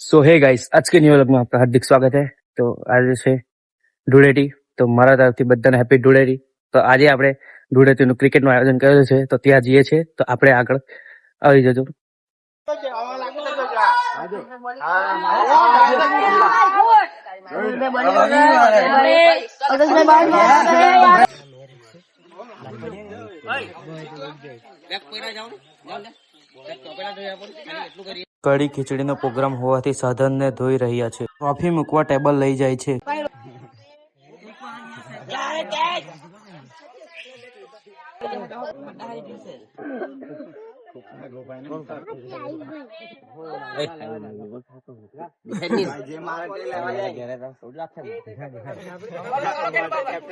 सो hey guys, आज के new vlog में आपका हार्दिक स्वागत है। तो आज છે ધૂળેટી, તો મારા તરફથી બધાને હેપી ધૂળેટી। તો આજે આપણે ધૂળેટીનું ક્રિકેટનું આયોજન કરેલું છે, તો ત્યાં જઈએ છીએ। તો આપણે આગળ આવી જજો। કઢી ખીચડીનો પ્રોગ્રામ હોવાથી સાધનને ધોઈ રહ્યા છે। ટ્રોફી મૂકવા ટેબલ લઈ જાય છે।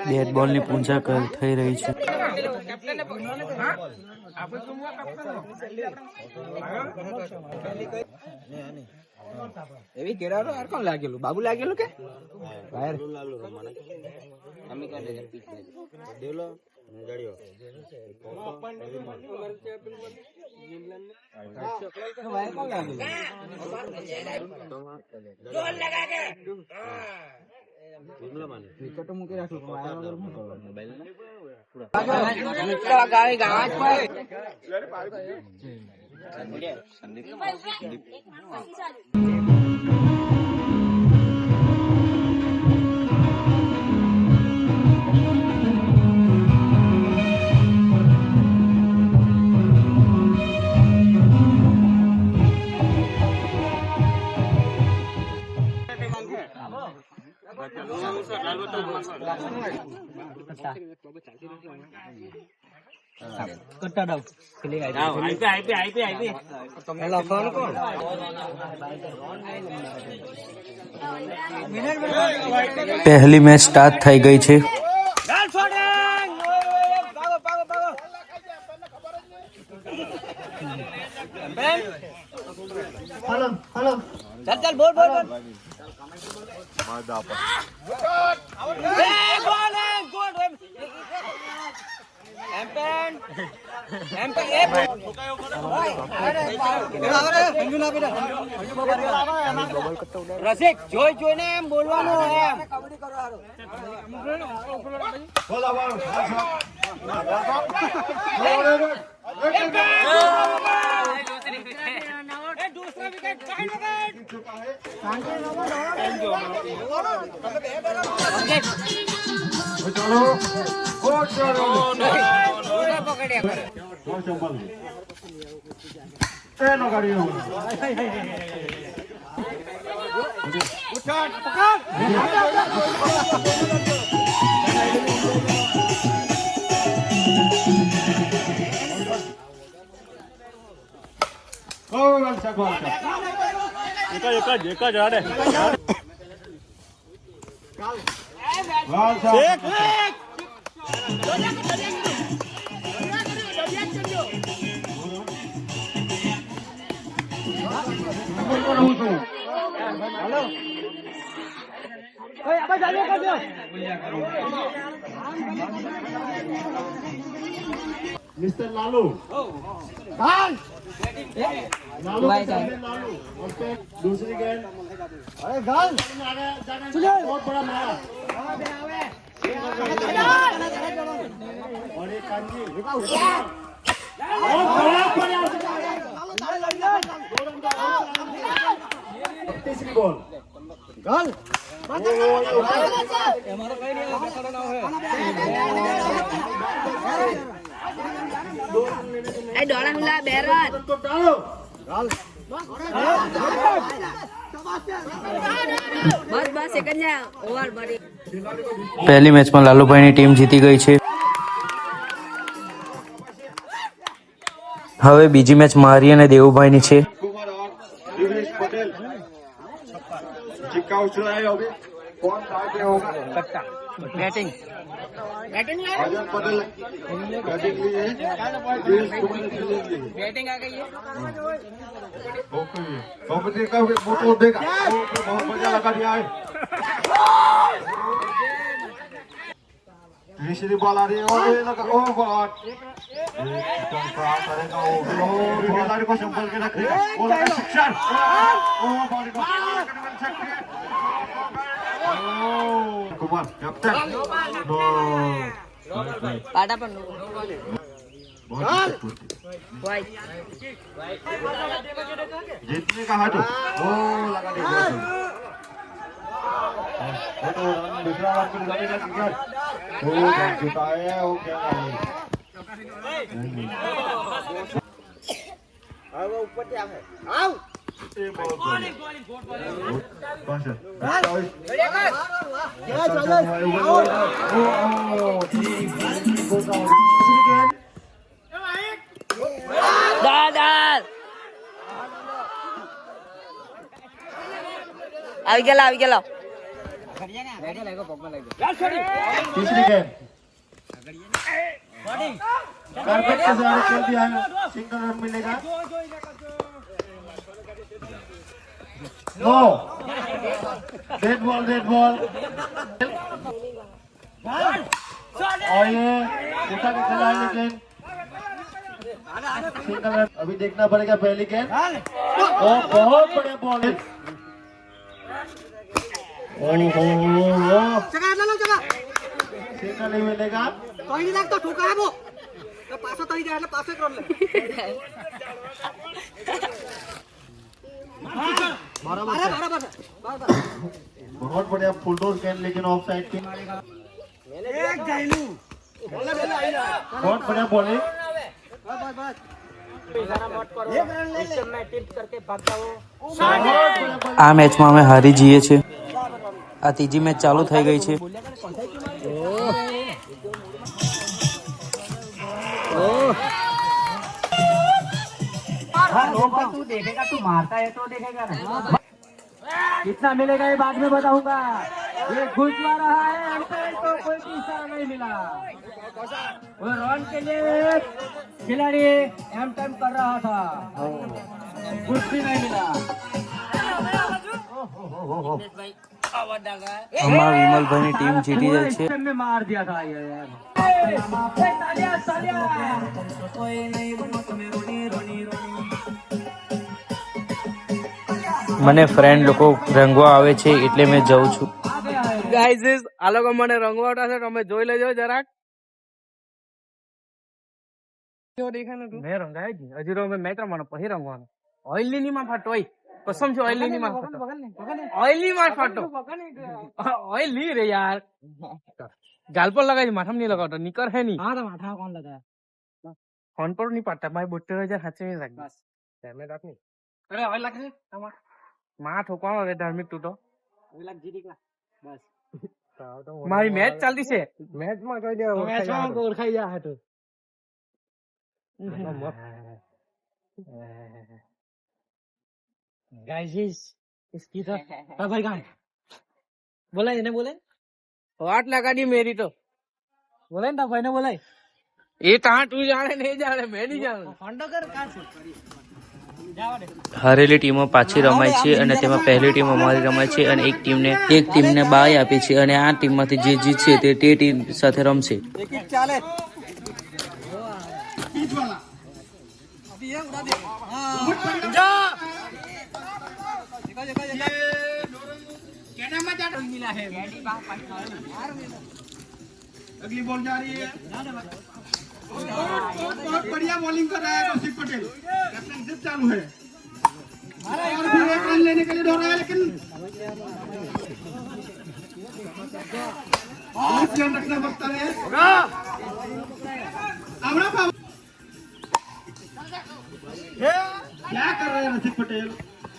બેટ બોલની પૂજા થઈ રહી છે। એવી કેરારો આર કોણ લાગેલું? બાબુ લાગેલું કે બહાર અમે કાઢે પીછ દેલો જડ્યો ભાઈ કોણ લાગેલું? જોર લગા કે વિકેટ મૂકી રાખું વાયર વગર હું કરું મોબાઈલ ને ગાય ગાજ ભાઈ સંદીપ પહેલી મેચ સ્ટાર્ટ થઈ ગઈ છે। चल बोल बोल बोल રસિક જોઈ જોઈને એમ બોલવાનું એમ दूसरा wicket mister Lalu Lalu okay दूसरी गेंद अरे गाल बहुत बड़ा मारा और एक कांजी तीसरी बॉल गाल हमारा कहीं नहीं खड़ा ना है ए डोला हुला बेरन तो डालो गाल बस बस सेकंड जा ओवर बड़ी પહેલી મેચમાં લાલુભાઈની ટીમ જીતી ગઈ છે। હવે બીજી મેચ મારી અને દેવુભાઈની છે। कुमार और दिवेश पटेल चिक्का उछलाए होगे कौन आगे होगा batting batting Ajay Patel batting लिए है दिवेश कुमार फील्डिंग लिए बैटिंग आ गई है ओके कॉम्पिटिशन का फोटो देगा बहुत मजा लगा दिया है तीसरी बॉल आ रही है और ये लगा ओ गॉड एकदम खराब करेगा ओ खिलाड़ी को संभल के रखेगा वो लगा शिक्षण ओ बॉडी को Kumar, captain. No. પાટા પર बहुत स्फूर्ति। વાઈટ जीतने का हाथ ओ लगा दे वो तो दूसरा बार को लगेगा क्रिकेट ओ जीता है वो क्या હવે ઉપર થી આવે આવ ये बहुत कौन सा દાદા આવી ગયેલા तीसरी गेंद कारपेट के सहारे खेल दिया है सिंगल रन मिलेगा नो डेड बॉल और ये उठा के खेला है लेकिन सिंगल रन अभी देखना पड़ेगा पहली गेंद ओ बहुत बढ़िया बॉल है જગા લે લો જગા सिंगल नहीं मिलेगा તઈ ની લાગતો ઠોકા આબો તો પાછો તઈ જાય એટલે પાછો જ રન લે બરાબર बहुत बढ़िया फुल टॉस गेंद लेकिन ऑफ साइड की એક જાયલું બોલે બોલે આઈ જા बहुत बढ़िया बॉलिंग બસ એક રન લઈ લે મેં ટિપ કરકે ભાગતા હો આ મેચમાં અમે હારી જઈએ છીએ આ ત્રીજી મેચ ચાલુ થઈ ગઈ છે तू देखेगा तू मारता है तो देखेगा ना कितना मिलेगा ये बाद में बताऊंगा ये घुस रहा है अंकल तो कोई पैसा नहीं मिला वो रन के लिए खिलाड़ी एम टाइम कर रहा था कुछ भी नहीं मिला અમારા વિમલભાઈની ટીમ જીતી જાય છે में मार दिया था ये यार મને ફ્રેન્ડ લોકો રંગવા આવે છે એટલે મેં જઉં છું ગાઈઝ આ લોકો મને રંગવાટા છે તમે જોઈ લેજો જરાક કેવો દેખાય ને તું મેં રંગાય જ હજી તો મેચ રમવાનો પછી રંગવાનો ઓઇલી ની માં ફાટો कसम से ऑयली नहीं मार ऑयली मार फाटो ऑयली रे यार गाल पर लगा माथा में नहीं लगा निकर है नहीं हाँ तो माथा कौन लगाया फोन पर नहीं पाता भाई 72,000 हाथ में रख बस कैमरे रात नहीं अरे ऑयल लग रहे मां ठोकवा रे धार्मिक तू तो लग जीती का बस मारी मैच चलती से मैच में कही दे मैच में ओळखाई जा है तो गाइस इसकी तो भाई कहां बोला इन्हें बोले वाट लगा दी मेरी तो बोले ना भाई ने बोला ये कहां तू जाने नहीं जा रहे मैं नहीं जा रहा फंडो कर कहां से હારેલી ટીમો પાછી રમાય છે અને તેમાં પહેલી ટીમ અમારી રમાય છે અને એક ટીમને બાય આપી છે અને આ ટીમમાંથી જે જીતશે તે ટીમ સાથે રમશે एक एक चाले अगली बॉल जा रही है बहुत बढ़िया बॉलिंग कर रहा है कौशिक पटेल कैप्टनशिप चालू है और फिर एक रन लेने के लिए दौड़ रहा है लेकिन ध्यान रखना पड़ता है क्या कर रहे हैं रसिक पटेल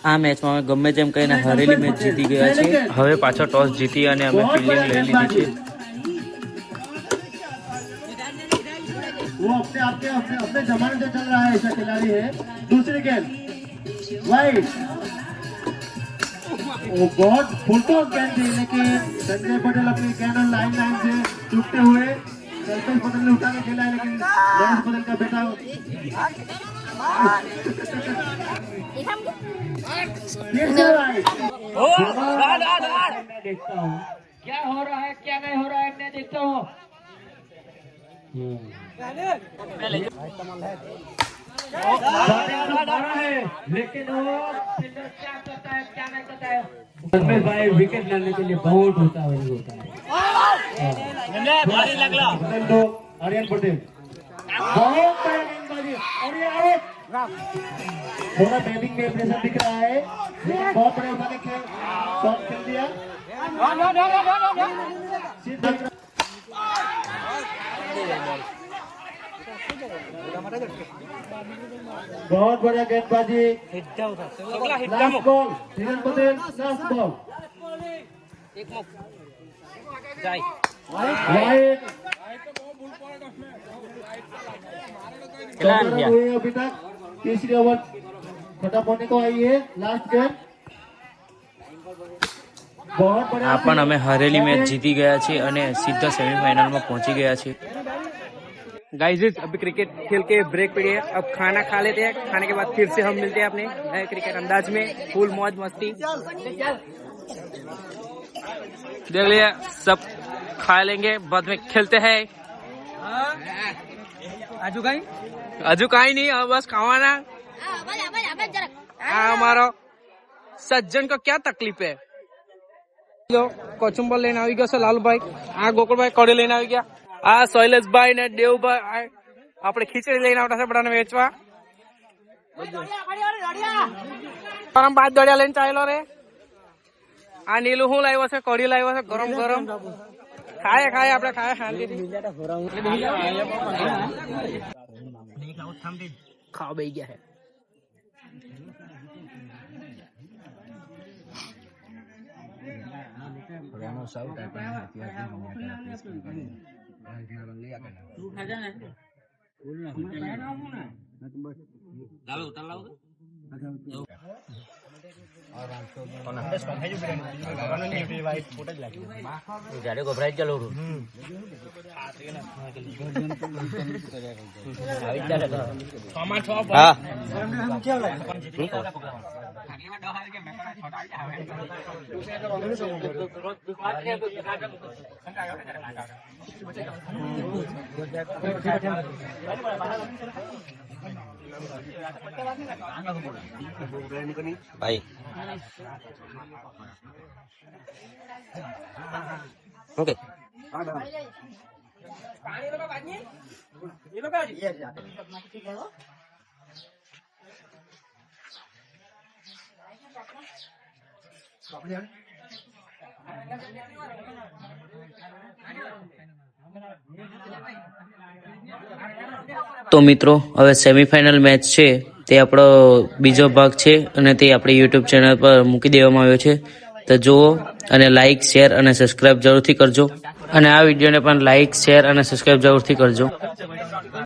આ મેચમાં અમે ગમે તેમ કહીને હારેલી મેચ જીતી ગયા છે હવે પાછો ટોસ જીતી અને અમે ફિલ્ડિંગ લઈ લીધી છે वो अपने जमाने से चल रहा है ऐसा खिलाड़ी है दूसरी गेंद वाइड वो बहुत फुल टॉस गेंद थी लेकिन संजय पटेल अपनी गेंद लाइन से चूकते हुए कल्पेश पटेल ने उठा के खेला है लेकिन गणेश पटेल का बेटा फिर से राइट मैं देखता हूँ क्या हो रहा है क्या नहीं हो रहा है मैं देखता हूँ बैटिंग तो मारा है लेकिन वो फील्डर क्या करता है क्या नहीं करता है। रमेश भाई विकेट लेने के लिए बहुत होता है वही होता है। तो आर्यन पटेल बहुत बड़ा गेंदबाजी और ये आउट। थोड़ा बैटिंग में प्रेशर दिख रहा है लेकिन बहुत बड़े उठाने के शॉट खेल दिया। बहुत बढ़िया गेंदबाजी। Last ball Dhirendra Patel last ball wide. हुए अभी तक तीसरी ओवर खत्म होने को आई है। लास्ट गेम बहुत बढ़िया। આ પણ અમે હારેલી મેચ જીતી ગયા છીએ અને સીધા સેમીફાइनल में पहुंची गया છીએ। गाइस अभी क्रिकेट खेल के ब्रेक पे गए, अब खाना खा लेते हैं। खाने के बाद फिर से हम मिलते हैं अपने नए क्रिकेट अंदाज में, फुल मौज मस्ती। देख लिया, सब खा लेंगे, बाद में खेलते हैं। आजू कहीं नहीं, अब बस खावाना। हमारा सज्जन को क्या तकलीफ है। कचुंबर लेने આવી ગયો છે લાલુભાઈ, આ ગોકુળભાઈ કડી લઈને આવી ગયા, આ શૈલેષભાઈ ને દેવભાઈ આપણે ખીચડી લઈને આવતા છે બધાને વેચવા। ગરમ બાદ દળિયા લઈને ચાલ્યો રે। આ નીલું શું લાવ્યો છે, કઢી લાવ્યો છે ગરમ ગરમ। ખાય ખાય આપણે ખાય શાંતિથી। ખાવા બેસી ગયા છે। भाई ओके તો મિત્રો હવે સેમીફાઇનલ મેચ છે તે આપણો બીજો ભાગ છે અને તે આપણી યુટ્યુબ ચેનલ પર મૂકી દેવામાં આવ્યો છે। તો જુઓ અને લાઇક શેર અને સબસ્ક્રાઇબ જરૂરથી કરજો અને આ વિડીયોને પણ લાઇક શેર અને સબસ્ક્રાઇબ જરૂરથી કરજો।